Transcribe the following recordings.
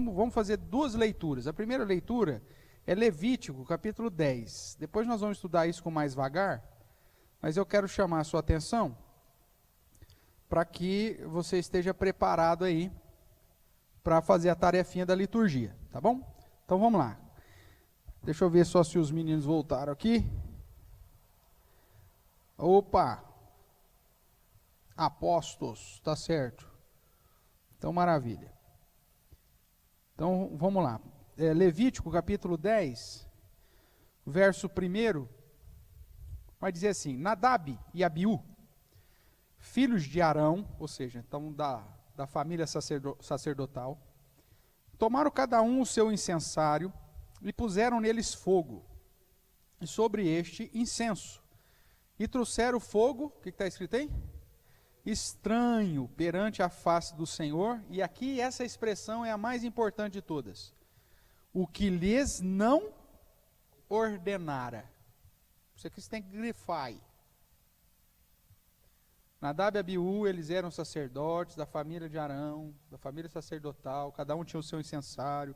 vamos fazer duas leituras. A primeira leitura é Levítico, capítulo 10. Depois nós vamos estudar isso com mais vagar, mas eu quero chamar a sua atenção para que você esteja preparado aí para fazer a tarefinha da liturgia, tá bom? Então vamos lá. Deixa eu ver só se os meninos voltaram aqui. Opa! Apóstolos, tá certo. Então, maravilha. Então, vamos lá. Levítico, capítulo 10, verso 1, vai dizer assim: Nadab e Abiú, filhos de Arão, ou seja, então da família sacerdotal, tomaram cada um o seu incensário e puseram neles fogo, e sobre este incenso, e trouxeram fogo, o que está escrito aí? Estranho perante a face do Senhor, e aqui essa expressão é a mais importante de todas: o que lhes não ordenara. Isso aqui você tem que grifar aí. Nadab e Abiú, eles eram sacerdotes da família de Arão, da família sacerdotal, cada um tinha o seu incensário,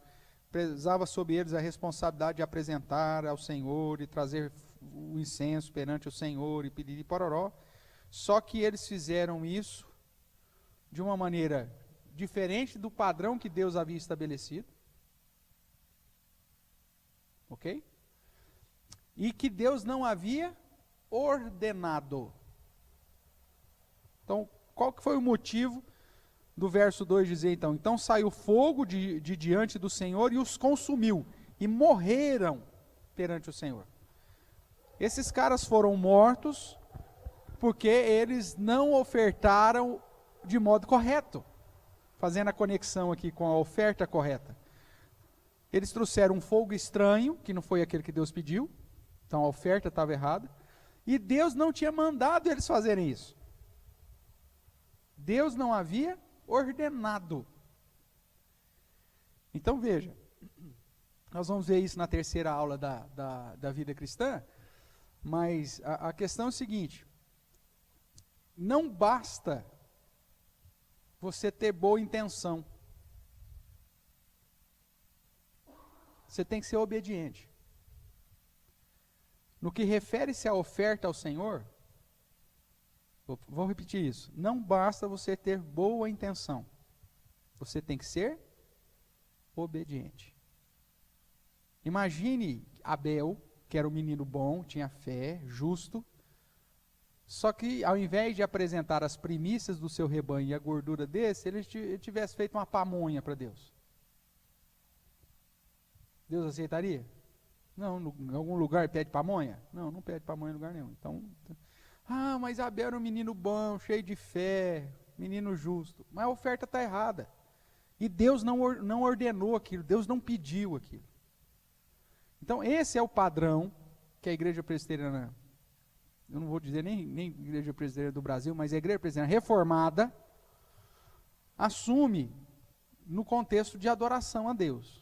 pesava sobre eles a responsabilidade de apresentar ao Senhor e trazer o incenso perante o Senhor e pedir e pororó. Só que eles fizeram isso de uma maneira diferente do padrão que Deus havia estabelecido. Ok? E que Deus não havia ordenado. Então, qual que foi o motivo do verso 2 dizer então? Então saiu fogo de diante do Senhor e os consumiu, e morreram perante o Senhor. Esses caras foram mortos porque eles não ofertaram de modo correto, fazendo a conexão aqui com a oferta correta. Eles trouxeram um fogo estranho, que não foi aquele que Deus pediu, então a oferta estava errada, e Deus não tinha mandado eles fazerem isso. Deus não havia ordenado. Então veja, nós vamos ver isso na terceira aula da vida cristã, mas a questão é o seguinte: não basta você ter boa intenção, você tem que ser obediente. No que refere-se à oferta ao Senhor, vou repetir isso: não basta você ter boa intenção, você tem que ser obediente. Imagine Abel, que era um menino bom, tinha fé, justo, só que ao invés de apresentar as primícias do seu rebanho e a gordura desse, ele tivesse feito uma pamonha para Deus. Deus aceitaria? Não, em algum lugar pede pamonha? Não, não pede pamonha em lugar nenhum. Então, mas Abel era um menino bom, cheio de fé, menino justo. Mas a oferta está errada. E Deus não ordenou aquilo, Deus não pediu aquilo. Então esse é o padrão que a igreja presbiteriana, eu não vou dizer nem igreja presbiteriana do Brasil, mas a igreja presbiteriana reformada, assume no contexto de adoração a Deus.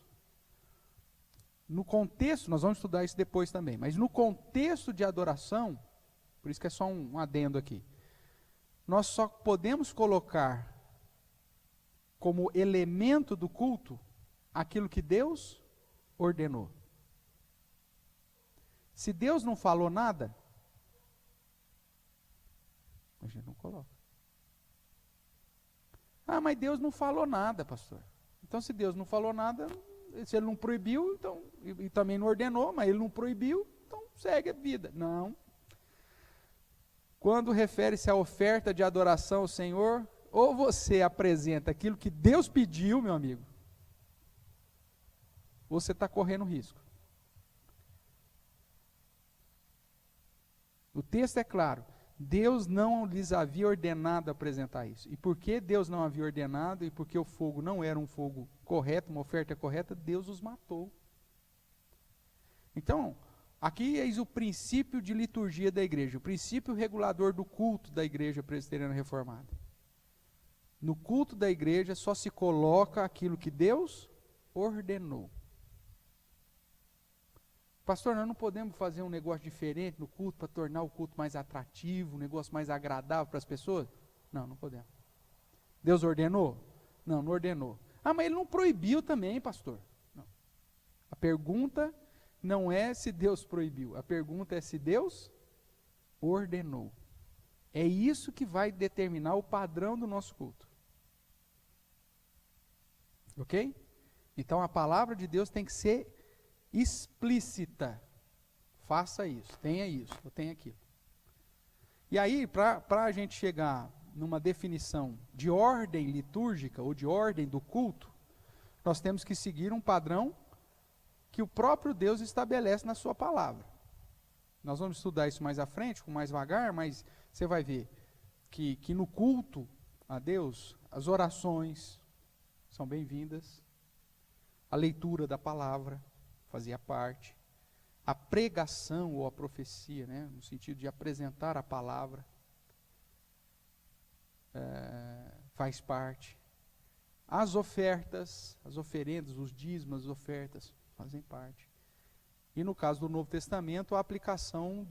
No contexto, nós vamos estudar isso depois também, mas no contexto de adoração, por isso que é só um adendo aqui, nós só podemos colocar como elemento do culto aquilo que Deus ordenou. Se Deus não falou nada, a gente não coloca. Mas Deus não falou nada, pastor. Então, se Deus não falou nada, se Ele não proibiu, então, e também não ordenou, mas Ele não proibiu, então segue a vida. Não. Quando refere-se à oferta de adoração ao Senhor, ou você apresenta aquilo que Deus pediu, meu amigo, ou você está correndo risco. O texto é claro: Deus não lhes havia ordenado apresentar isso. E porque Deus não havia ordenado, e porque o fogo não era um fogo correto, uma oferta correta, Deus os matou. Então, aqui eis o princípio de liturgia da igreja, o princípio regulador do culto da igreja presbiteriana reformada. No culto da igreja só se coloca aquilo que Deus ordenou. Pastor, nós não podemos fazer um negócio diferente no culto para tornar o culto mais atrativo, um negócio mais agradável para as pessoas? Não, não podemos. Deus ordenou? Não, não ordenou. Ah, mas ele não proibiu também, pastor. Não. A pergunta não é se Deus proibiu, a pergunta é se Deus ordenou. É isso que vai determinar o padrão do nosso culto. Ok? Então a palavra de Deus tem que ser explícita. Faça isso, tenha isso, ou tenha aquilo. E aí, para a gente chegar numa definição de ordem litúrgica ou de ordem do culto, nós temos que seguir um padrão que o próprio Deus estabelece na sua palavra. Nós vamos estudar isso mais à frente, com mais vagar, mas você vai ver que no culto a Deus, as orações são bem-vindas, a leitura da palavra fazia parte, a pregação ou a profecia, né, no sentido de apresentar a palavra, faz parte. As ofertas, as oferendas, os dízimos, as ofertas fazem parte. E no caso do Novo Testamento, a aplicação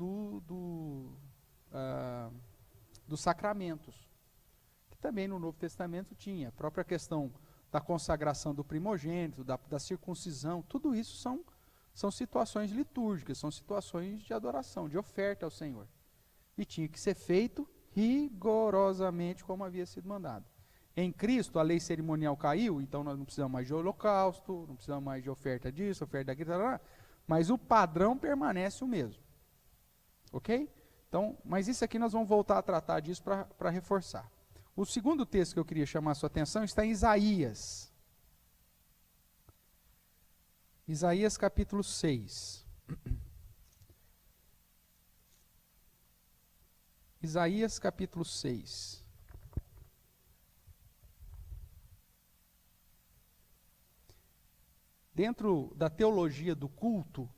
dos sacramentos, que também no Novo Testamento tinha. A própria questão da consagração do primogênito, da circuncisão, tudo isso são situações litúrgicas, são situações de adoração, de oferta ao Senhor. E tinha que ser feito rigorosamente como havia sido mandado. Em Cristo, a lei cerimonial caiu, então nós não precisamos mais de holocausto, não precisamos mais de oferta disso, oferta daquilo, mas o padrão permanece o mesmo. Ok? Então, mas isso aqui nós vamos voltar a tratar disso para reforçar. O segundo texto que eu queria chamar a sua atenção está em Isaías. Isaías capítulo 6. Isaías capítulo 6. Dentro da teologia do culto,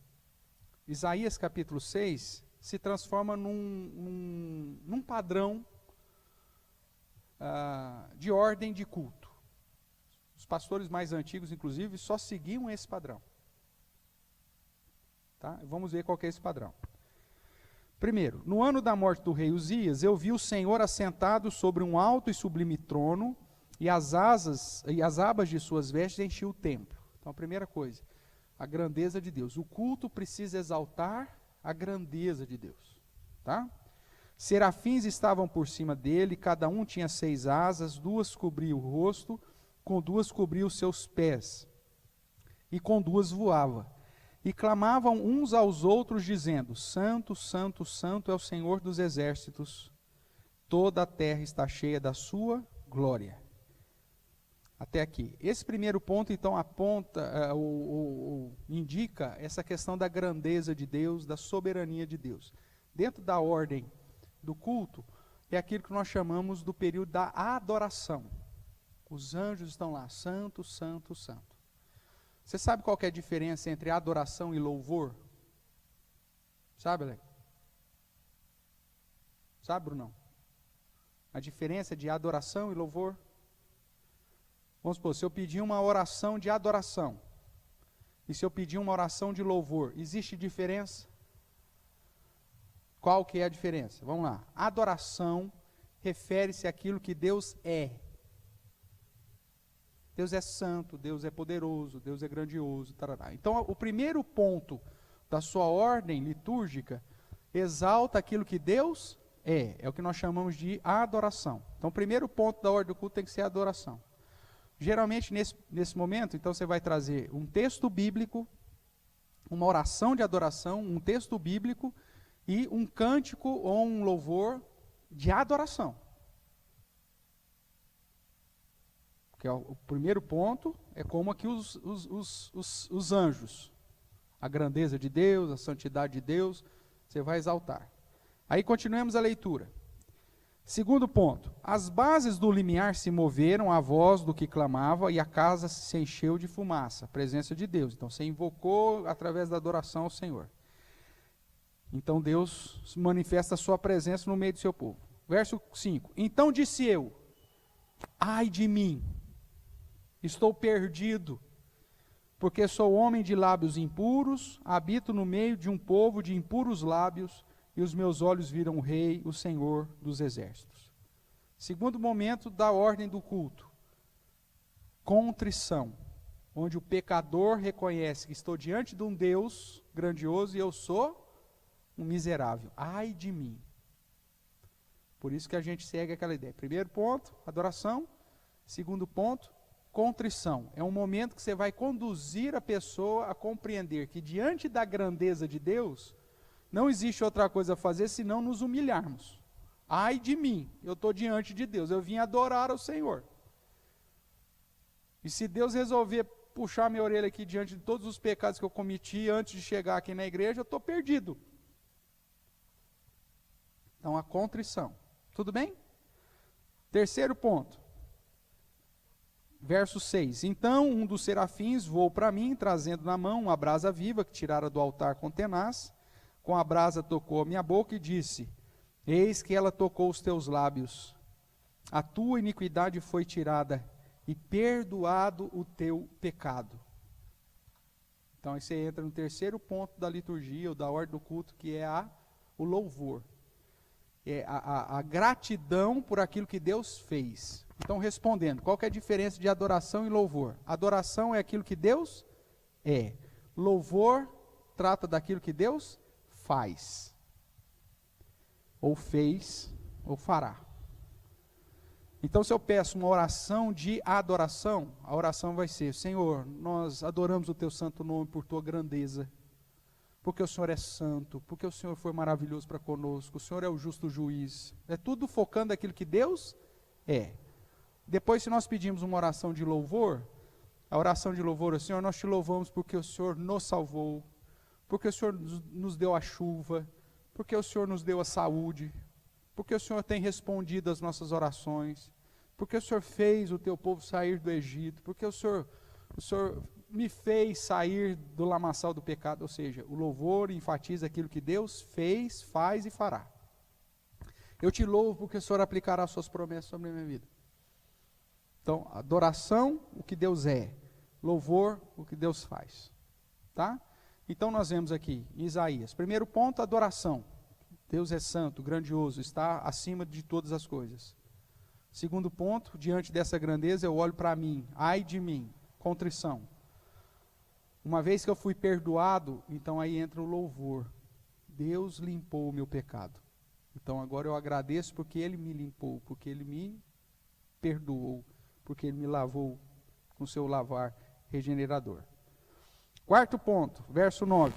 Isaías capítulo 6 se transforma num padrão de ordem de culto. Os pastores mais antigos, inclusive, só seguiam esse padrão. Tá? Vamos ver qual que é esse padrão. Primeiro, no ano da morte do rei Uzias, eu vi o Senhor assentado sobre um alto e sublime trono, e as abas de suas vestes enchiam o templo. Então, a primeira coisa, a grandeza de Deus. O culto precisa exaltar a grandeza de Deus. Tá? Serafins estavam por cima dele, cada um tinha 6 asas, 2 cobriam o rosto, com 2 cobriam os seus pés, e com 2 voava. E clamavam uns aos outros, dizendo: Santo, Santo, Santo é o Senhor dos exércitos, toda a terra está cheia da sua glória. Até aqui. Esse primeiro ponto, então, aponta, indica essa questão da grandeza de Deus, da soberania de Deus. Dentro da ordem do culto, é aquilo que nós chamamos do período da adoração. Os anjos estão lá, santo, santo, santo. Você sabe qual que é a diferença entre adoração e louvor? Sabe, Alex? Sabe, Brunão? A diferença de adoração e louvor? Vamos supor, se eu pedir uma oração de adoração, e se eu pedir uma oração de louvor, existe diferença? Qual que é a diferença? Vamos lá. Adoração refere-se àquilo que Deus é. Deus é santo, Deus é poderoso, Deus é grandioso. Tarará. Então, o primeiro ponto da sua ordem litúrgica exalta aquilo que Deus é. É o que nós chamamos de adoração. Então, o primeiro ponto da ordem do culto tem que ser a adoração. Geralmente, nesse momento, então, você vai trazer um texto bíblico, uma oração de adoração, um texto bíblico e um cântico ou um louvor de adoração. Porque o primeiro ponto é como aqui os anjos. A grandeza de Deus, a santidade de Deus, você vai exaltar. Aí continuemos a leitura. Segundo ponto, as bases do limiar se moveram à voz do que clamava e a casa se encheu de fumaça, presença de Deus. Então você invocou através da adoração ao Senhor. Então Deus manifesta a sua presença no meio do seu povo. Verso 5, então disse eu, ai de mim, estou perdido, porque sou homem de lábios impuros, habito no meio de um povo de impuros lábios, e os meus olhos viram o Rei, o Senhor dos exércitos. Segundo momento da ordem do culto. contrição, onde o pecador reconhece que estou diante de um Deus grandioso e eu sou um miserável. Ai de mim. Por isso que a gente segue aquela ideia. Primeiro ponto, adoração. Segundo ponto, contrição. É um momento que você vai conduzir a pessoa a compreender que diante da grandeza de Deus, não existe outra coisa a fazer senão nos humilharmos. Ai de mim, eu estou diante de Deus, eu vim adorar ao Senhor. E se Deus resolver puxar minha orelha aqui diante de todos os pecados que eu cometi antes de chegar aqui na igreja, eu estou perdido. Então, a contrição. Tudo bem? Terceiro ponto. Verso 6. Então, um dos serafins voou para mim, trazendo na mão uma brasa viva que tirara do altar com tenaz. Com a brasa tocou a minha boca e disse: eis que ela tocou os teus lábios. A tua iniquidade foi tirada e perdoado o teu pecado. Então, aí você entra no terceiro ponto da liturgia, ou da ordem do culto, que é o louvor. É a gratidão por aquilo que Deus fez. Então, respondendo, qual que é a diferença de adoração e louvor? Adoração é aquilo que Deus é. Louvor trata daquilo que Deus faz. Ou fez, ou fará. Então, se eu peço uma oração de adoração, a oração vai ser: Senhor, nós adoramos o teu santo nome por tua grandeza, porque o Senhor é santo, porque o Senhor foi maravilhoso para conosco, o Senhor é o justo juiz. É tudo focando naquilo que Deus é. Depois, se nós pedimos uma oração de louvor, a oração de louvor é: Senhor, nós te louvamos porque o Senhor nos salvou, porque o Senhor nos deu a chuva, porque o Senhor nos deu a saúde, porque o Senhor tem respondido às nossas orações, porque o Senhor fez o teu povo sair do Egito, porque o Senhor me fez sair do lamaçal do pecado. Ou seja, o louvor enfatiza aquilo que Deus fez, faz e fará. Eu te louvo porque o Senhor aplicará suas promessas sobre a minha vida. Então, adoração, o que Deus é. Louvor, o que Deus faz. Tá? Então, nós vemos aqui em Isaías. Primeiro ponto, adoração. Deus é santo, grandioso, está acima de todas as coisas. Segundo ponto, diante dessa grandeza eu olho para mim, ai de mim, contrição. Uma vez que eu fui perdoado, então aí entra o louvor. Deus limpou o meu pecado. Então agora eu agradeço porque Ele me limpou, porque Ele me perdoou, porque Ele me lavou com seu lavar regenerador. Quarto ponto, verso 9.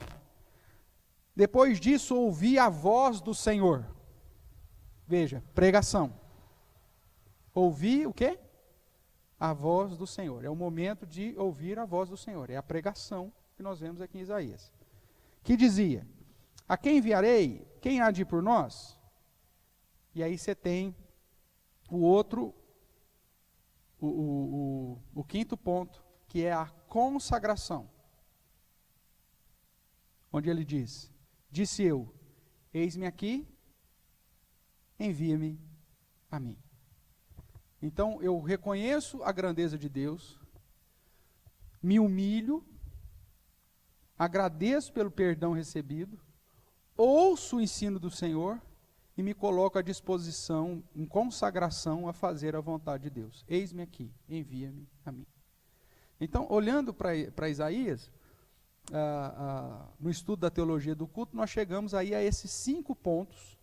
Depois disso ouvi a voz do Senhor. Veja, pregação. Ouvi o quê? A voz do Senhor. É o momento de ouvir a voz do Senhor. É a pregação que nós vemos aqui em Isaías. Que dizia: a quem enviarei? Quem há de ir por nós? E aí você tem o outro, o quinto ponto, que é a consagração. Onde ele diz: disse eu, eis-me aqui, envia-me a mim. Então, eu reconheço a grandeza de Deus, me humilho, agradeço pelo perdão recebido, ouço o ensino do Senhor e me coloco à disposição, em consagração, a fazer a vontade de Deus. Eis-me aqui, envia-me a mim. Então, olhando para Isaías, no estudo da teologia do culto, nós chegamos aí a esses 5 pontos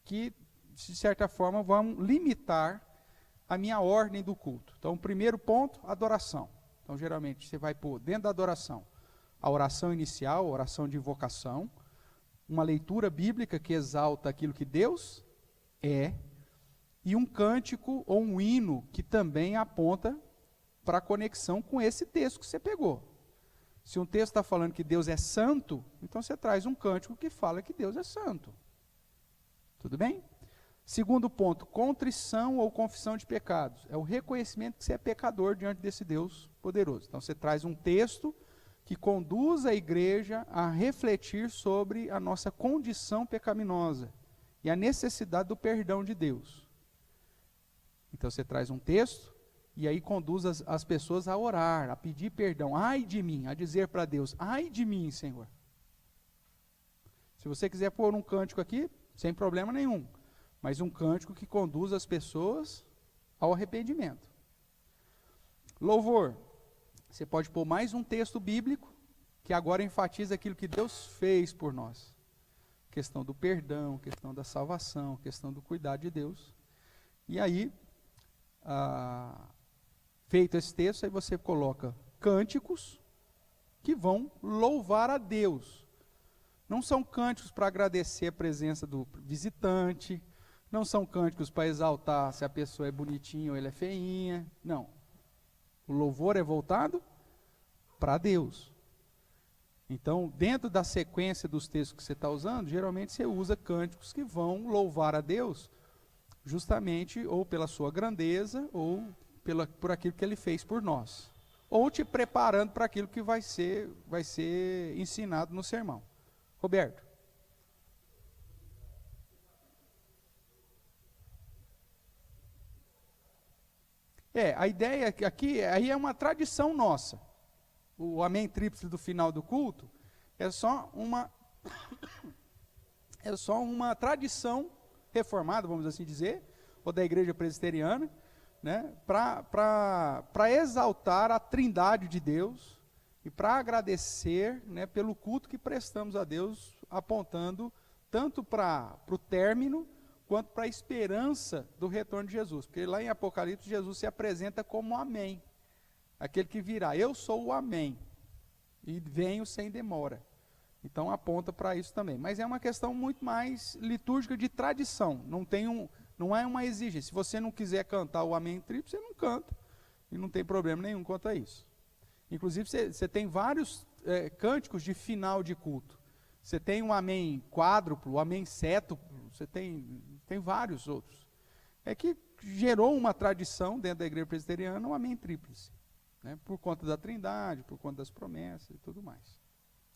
que, de certa forma, vão limitar a minha ordem do culto. Então, o primeiro ponto, adoração. Então, geralmente, você vai pôr dentro da adoração a oração inicial, a oração de invocação, uma leitura bíblica que exalta aquilo que Deus é, e um cântico ou um hino que também aponta para a conexão com esse texto que você pegou. Se um texto está falando que Deus é santo, então você traz um cântico que fala que Deus é santo. Tudo bem? Segundo ponto, contrição ou confissão de pecados. É o reconhecimento que você é pecador diante desse Deus poderoso. Então você traz um texto que conduz a igreja a refletir sobre a nossa condição pecaminosa e a necessidade do perdão de Deus. Então você traz um texto e aí conduz as pessoas a orar, a pedir perdão. Ai de mim, a dizer para Deus: ai de mim, Senhor. Se você quiser pôr um cântico aqui, sem problema nenhum. Mas um cântico que conduz as pessoas ao arrependimento. Louvor. Você pode pôr mais um texto bíblico que agora enfatiza aquilo que Deus fez por nós. Questão do perdão, questão da salvação, questão do cuidado de Deus. E aí, feito esse texto, aí você coloca cânticos que vão louvar a Deus. Não são cânticos para agradecer a presença do visitante, não são cânticos para exaltar se a pessoa é bonitinha ou ela é feinha, não. O louvor é voltado para Deus. Então, dentro da sequência dos textos que você está usando, geralmente você usa cânticos que vão louvar a Deus, justamente ou pela sua grandeza, ou por aquilo que Ele fez por nós. Ou te preparando para aquilo que vai ser ensinado no sermão. Roberto. A ideia aqui aí é uma tradição nossa. O amém tríplice do final do culto é só uma tradição reformada, vamos assim dizer, ou da igreja presbiteriana, né, para exaltar a trindade de Deus e para agradecer, né, pelo culto que prestamos a Deus, apontando tanto para o término quanto para a esperança do retorno de Jesus. Porque lá em Apocalipse, Jesus se apresenta como amém, aquele que virá. Eu sou o amém, e venho sem demora. Então aponta para isso também. Mas é uma questão muito mais litúrgica de tradição, não é uma exigência. Se você não quiser cantar o amém tríplice, você não canta, e não tem problema nenhum quanto a isso. Inclusive você tem vários cânticos de final de culto. Você tem um amém quádruplo, o amém sétuplo, você tem vários outros. É que gerou uma tradição dentro da igreja presbiteriana, o amém tríplice, né, por conta da trindade, por conta das promessas e tudo mais.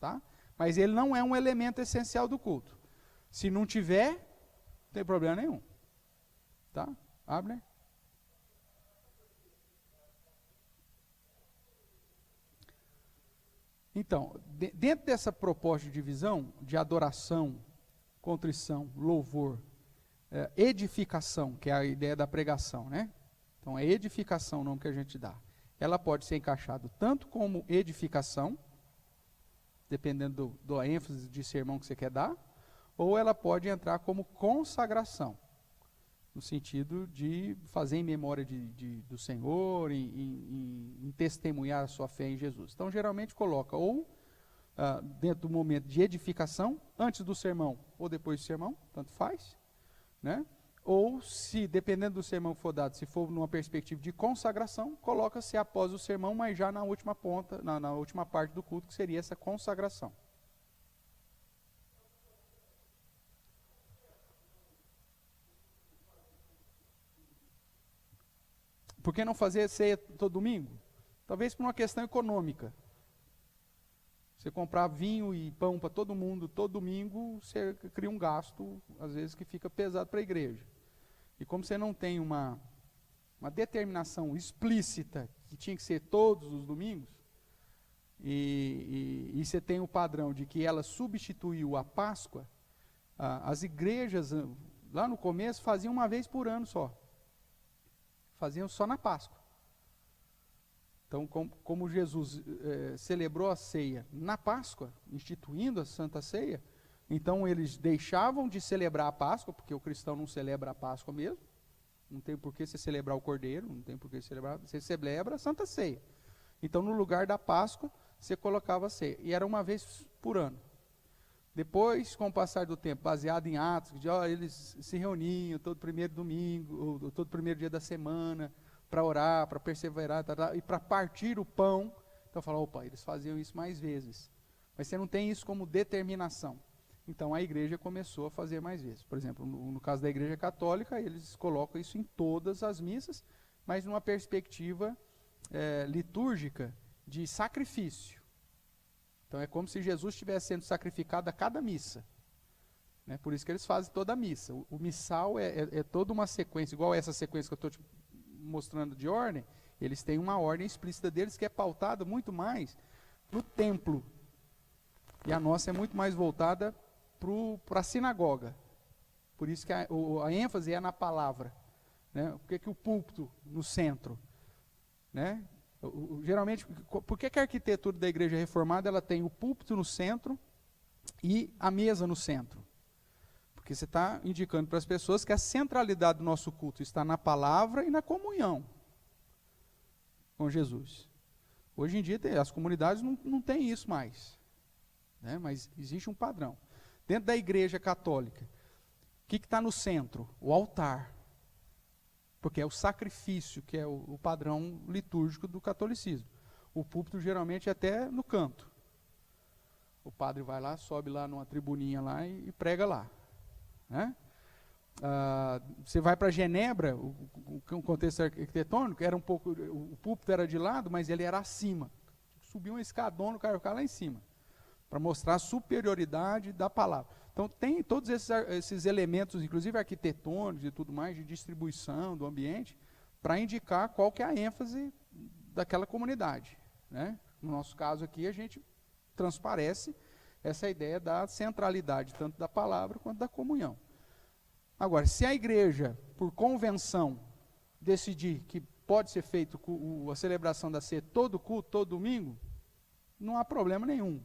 Tá? Mas ele não é um elemento essencial do culto. Se não tiver, não tem problema nenhum. Tá? Abner? Então, dentro dessa proposta de divisão, de adoração, contrição, louvor, edificação, que é a ideia da pregação, né? Então, é edificação o nome que a gente dá. Ela pode ser encaixada tanto como edificação, dependendo da ênfase de sermão que você quer dar, ou ela pode entrar como consagração, no sentido de fazer em memória do Senhor, em testemunhar a sua fé em Jesus. Então, geralmente coloca ou dentro do momento de edificação, antes do sermão ou depois do sermão, tanto faz, né? Ou, se dependendo do sermão que for dado, se for numa perspectiva de consagração, coloca-se após o sermão, mas já na última ponta, na última parte do culto, que seria essa consagração. Por que não fazer ceia todo domingo? Talvez por uma questão econômica. Você comprar vinho e pão para todo mundo todo domingo, você cria um gasto, às vezes, que fica pesado para a igreja. E como você não tem uma determinação explícita que tinha que ser todos os domingos, e você tem o padrão de que ela substituiu a Páscoa, as igrejas, lá no começo, faziam uma vez por ano só. Faziam só na Páscoa. Então, como Jesus celebrou a ceia na Páscoa, instituindo a Santa Ceia, então eles deixavam de celebrar a Páscoa, porque o cristão não celebra a Páscoa mesmo, não tem por que você celebrar o Cordeiro, não tem por que celebrar, você celebra a Santa Ceia. Então, no lugar da Páscoa, você colocava a ceia, e era uma vez por ano. Depois, com o passar do tempo, baseado em Atos, eles se reuniam todo primeiro domingo, ou todo primeiro dia da semana, para orar, para perseverar, e para partir o pão. Então, fala, opa, eles faziam isso mais vezes. Mas você não tem isso como determinação. Então, a igreja começou a fazer mais vezes. Por exemplo, no caso da igreja católica, eles colocam isso em todas as missas, mas numa perspectiva litúrgica de sacrifício. Então, é como se Jesus estivesse sendo sacrificado a cada missa. Né? Por isso que eles fazem toda a missa. O missal é toda uma sequência, igual essa sequência que eu estou te mostrando de ordem, eles têm uma ordem explícita deles que é pautada muito mais no templo. E a nossa é muito mais voltada para a sinagoga. Por isso que a ênfase é na palavra. Né? Por que o púlpito no centro? Né? Geralmente, por que a arquitetura da igreja reformada ela tem o púlpito no centro e a mesa no centro? Porque você está indicando para as pessoas que a centralidade do nosso culto está na palavra e na comunhão com Jesus. Hoje em dia as comunidades não têm isso mais, né? Mas existe um padrão. Dentro da igreja católica, o que está no centro? O altar. Porque é o sacrifício que é o padrão litúrgico do catolicismo. O púlpito geralmente é até no canto. O padre vai lá, sobe lá numa tribuninha lá e prega lá, né? Você vai para Genebra, o contexto arquitetônico, era um pouco, o púlpito era de lado, mas ele era acima. Subiu uma escadona, o cara ficava lá em cima, para mostrar a superioridade da palavra. Então tem todos esses elementos, inclusive arquitetônicos e tudo mais, de distribuição do ambiente, para indicar qual que é a ênfase daquela comunidade, né? No nosso caso aqui, a gente transparece essa ideia da centralidade, tanto da palavra quanto da comunhão. Agora, se a igreja, por convenção, decidir que pode ser feito a celebração da ceia todo culto, todo domingo, não há problema nenhum.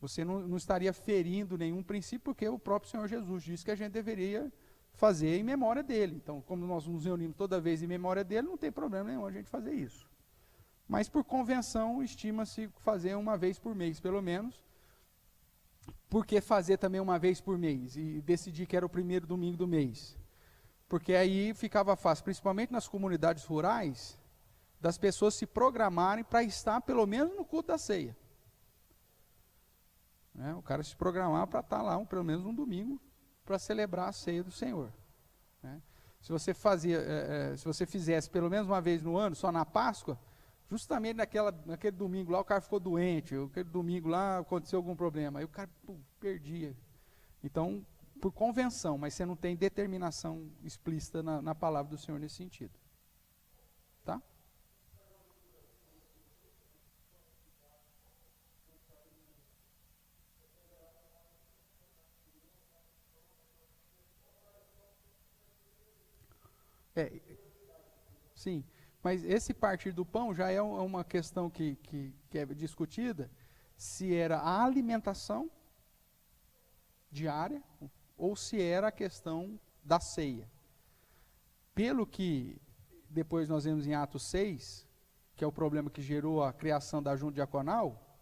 Você não estaria ferindo nenhum princípio, porque o próprio Senhor Jesus disse que a gente deveria fazer em memória dele. Então, como nós nos reunimos toda vez em memória dele, não tem problema nenhum a gente fazer isso. Mas por convenção, estima-se fazer uma vez por mês, pelo menos. Por que fazer também uma vez por mês? E decidir que era o primeiro domingo do mês? Porque aí ficava fácil, principalmente nas comunidades rurais, das pessoas se programarem para estar pelo menos no culto da ceia. O cara se programar para estar lá, pelo menos um domingo, para celebrar a ceia do Senhor, né? Se você fizesse pelo menos uma vez no ano, só na Páscoa, justamente naquele domingo lá o cara ficou doente, aquele domingo lá aconteceu algum problema, aí o cara perdia. Então, por convenção, mas você não tem determinação explícita na palavra do Senhor nesse sentido. Tá? Sim, mas esse partir do pão já é uma questão que é discutida, se era a alimentação diária ou se era a questão da ceia. Pelo que depois nós vemos em Atos 6, que é o problema que gerou a criação da junta diaconal,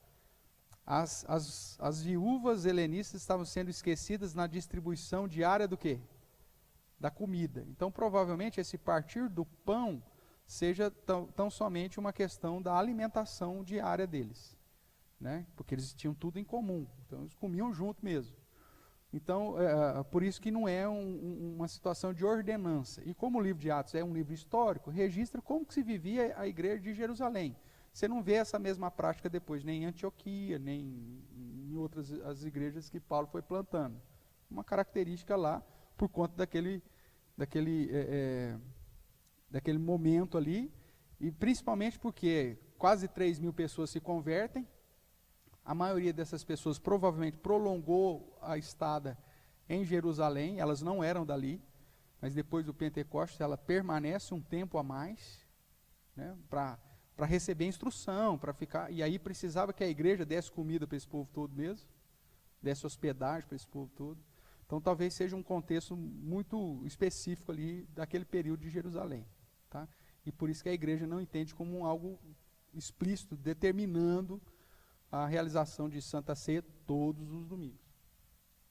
as viúvas helenistas estavam sendo esquecidas na distribuição diária do quê? Da comida. Então, provavelmente, esse partir do pão seja tão somente uma questão da alimentação diária deles, né? Porque eles tinham tudo em comum, então eles comiam junto mesmo. Então, por isso que não é uma situação de ordenança. E como o livro de Atos é um livro histórico, registra como que se vivia a igreja de Jerusalém. Você não vê essa mesma prática depois, nem em Antioquia, nem em outras as igrejas que Paulo foi plantando. Uma característica lá, por conta daquele momento ali, e principalmente porque quase 3.000 pessoas se convertem, a maioria dessas pessoas provavelmente prolongou a estada em Jerusalém, elas não eram dali, mas depois do Pentecostes ela permanece um tempo a mais, né, para receber instrução, para ficar, e aí precisava que a igreja desse comida para esse povo todo mesmo, desse hospedagem para esse povo todo. Então, talvez seja um contexto muito específico ali daquele período de Jerusalém, tá? E por isso que a igreja não entende como algo explícito, determinando a realização de Santa Ceia todos os domingos.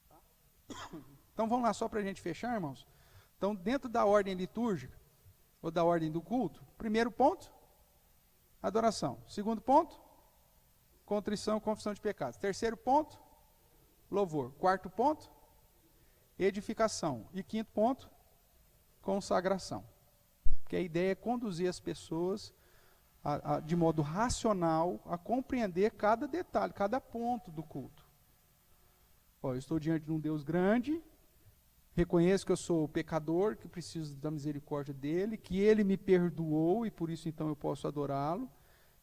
Tá? Então, vamos lá só para a gente fechar, irmãos. Então, dentro da ordem litúrgica, ou da ordem do culto, primeiro ponto, adoração. Segundo ponto, contrição e confissão de pecados. Terceiro ponto, louvor. Quarto ponto, edificação. E quinto ponto, consagração. Porque a ideia é conduzir as pessoas de modo racional a compreender cada detalhe, cada ponto do culto. Eu estou diante de um Deus grande, reconheço que eu sou pecador, que preciso da misericórdia dele, que ele me perdoou e por isso então eu posso adorá-lo,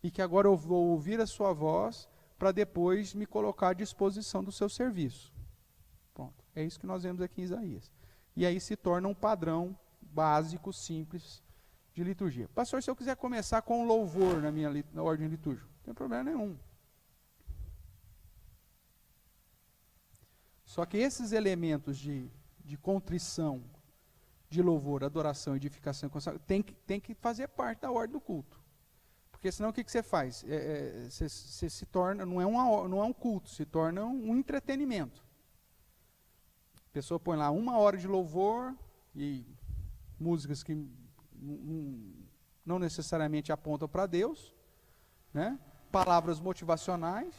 e que agora eu vou ouvir a sua voz para depois me colocar à disposição do seu serviço. Pronto. É isso que nós vemos aqui em Isaías. E aí se torna um padrão básico, simples, de liturgia. Pastor, se eu quiser começar com louvor na ordem litúrgica, não tem problema nenhum. Só que esses elementos de contrição, de louvor, adoração, edificação, tem que fazer parte da ordem do culto. Porque senão o que você faz? Você se torna, não é um culto, se torna um entretenimento. A pessoa põe lá 1 hora de louvor e músicas que não necessariamente apontam para Deus, né? Palavras motivacionais,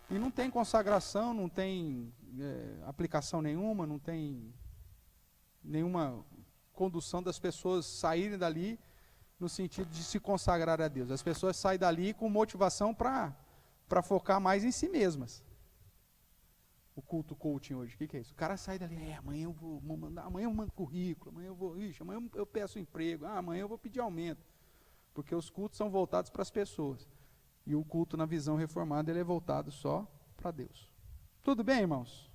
e não tem consagração, não tem aplicação nenhuma, não tem nenhuma condução das pessoas saírem dali no sentido de se consagrar a Deus. As pessoas saem dali com motivação para focar mais em si mesmas. O culto coaching hoje, o que é isso? O cara sai dali, amanhã eu vou mandar, amanhã eu mando currículo, amanhã eu vou, amanhã eu peço emprego, amanhã eu vou pedir aumento. Porque os cultos são voltados para as pessoas. E o culto na visão reformada, ele é voltado só para Deus. Tudo bem, irmãos?